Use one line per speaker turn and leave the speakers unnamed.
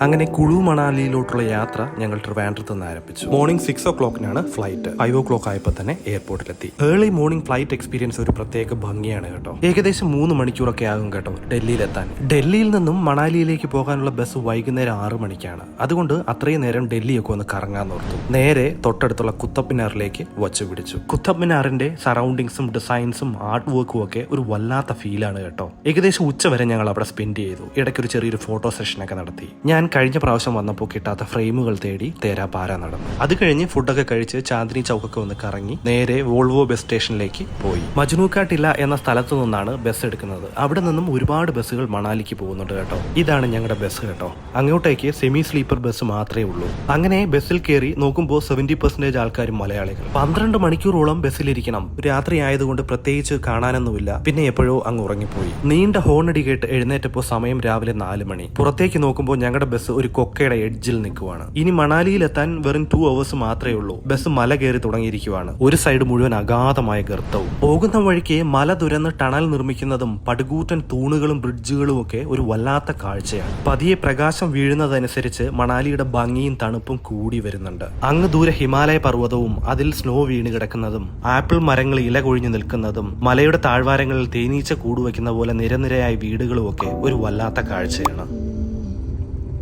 അങ്ങനെ കുളു മണാലിയിലോട്ടുള്ള യാത്ര ഞങ്ങൾ ട്രിവാൻഡ്രത്ത് നിന്ന് ആരംഭിച്ചു. Morning 6 o'clock flight. 5 o'clock ആയപ്പോൾ തന്നെ എയർപോർട്ടിലെത്തി. ഏർലി മോർണിംഗ് ഫ്ലൈറ്റ് എക്സ്പീരിയൻസ് ഒരു പ്രത്യേക ഭംഗിയാണ് കേട്ടോ. ഏകദേശം 3 മണിക്കൂറൊക്കെ ആകും കേട്ടോ ഡൽഹിയിലെത്താൻ. ഡൽഹിയിൽ നിന്നും മണാലിയിലേക്ക് പോകാനുള്ള ബസ് വൈകുന്നേരം 6 മണിക്കാണ്. അതുകൊണ്ട് അത്രയും നേരം ഡൽഹിയൊക്കെ ഒന്ന് കറങ്ങാൻ ഓർത്തു. നേരെ തൊട്ടടുത്തുള്ള കുത്തബ് മിനാറിലേക്ക് വച്ചു പിടിച്ചു. കുത്തബ് മിനാറിന്റെ സറൗണ്ടിങ്സും ഡിസൈൻസും ആർട്ട് വർക്കും ഒക്കെ ഒരു വല്ലാത്ത ഫീലാണ് കേട്ടോ. ഏകദേശം ഉച്ചവരെ ഞങ്ങൾ അവിടെ സ്പെൻഡ് ചെയ്തു. ഇടയ്ക്കൊരു ചെറിയൊരു ഫോട്ടോ സെഷനൊക്കെ നടത്തി. ഞാൻ കഴിഞ്ഞ പ്രാവശ്യം വന്നപ്പോൾ കിട്ടാത്ത ഫ്രെയിമുകൾ തേടി തേരാപാര നടന്നു. അത് കഴിഞ്ഞ് ഫുഡൊക്കെ കഴിച്ച് ചാന്ദിനി ചൗക്കൊക്കെ ഒന്ന് കറങ്ങി നേരെ വോൾവോ ബസ് സ്റ്റേഷനിലേക്ക് പോയി. മജ്നൂക ടില്ല എന്ന സ്ഥലത്തു നിന്നാണ് ബസ് എടുക്കുന്നത്. അവിടെ നിന്നും ഒരുപാട് ബസ്സുകൾ മണാലിക്ക് പോകുന്നുണ്ട് കേട്ടോ. ഇതാണ് ഞങ്ങളുടെ ബസ് കേട്ടോ. അങ്ങോട്ടേക്ക് സെമി സ്ലീപ്പർ ബസ് മാത്രമേ ഉള്ളൂ. അങ്ങനെ ബസ്സിൽ കയറി നോക്കുമ്പോൾ 70% ആൾക്കാരും മലയാളികൾ. 12 മണിക്കൂറോളം ബസ്സിലിരിക്കണം. രാത്രി ആയതുകൊണ്ട് പ്രത്യേകിച്ച് കാണാനൊന്നുമില്ല. പിന്നെ എപ്പോഴോ അങ്ങ് ഉറങ്ങിപ്പോയി. നീണ്ട ഹോണടി കേട്ട് എഴുന്നേറ്റപ്പോൾ സമയം രാവിലെ 4 മണി. പുറത്തേക്ക് നോക്കുമ്പോൾ ഞങ്ങളുടെ ബസ് ഒരു കൊക്കയുടെ എഡ്ജിൽ നിൽക്കുവാണ്. ഇനി മണാലിയിലെത്താൻ വെറും 2 hours മാത്രമേ ഉള്ളൂ. ബസ് മല കയറി തുടങ്ങിയിരിക്കുവാണ്. ഒരു സൈഡ് മുഴുവൻ അഗാധമായ ഗർത്തവും. പോകുന്ന വഴിക്ക് മല തുരന്ന് ടണൽ നിർമ്മിക്കുന്നതും പടുകൂറ്റൻ തൂണുകളും ബ്രിഡ്ജുകളും ഒക്കെ ഒരു വല്ലാത്ത കാഴ്ചയാണ്. പതിയെ പ്രകാശം വീഴുന്നതനുസരിച്ച് മണാലിയുടെ ഭംഗിയും തണുപ്പും കൂടി വരുന്നുണ്ട്. അങ്ങ് ദൂരെ ഹിമാലയ പർവ്വതവും അതിൽ സ്നോ വീണ് കിടക്കുന്നതും ആപ്പിൾ മരങ്ങൾ ഇല കൊഴിഞ്ഞു നിൽക്കുന്നതും മലയുടെ താഴ്വാരങ്ങളിൽ തേനീച്ച കൂടുവെക്കുന്ന പോലെ നിരനിരയായ വീടുകളും ഒക്കെ ഒരു വല്ലാത്ത കാഴ്ചയാണ്.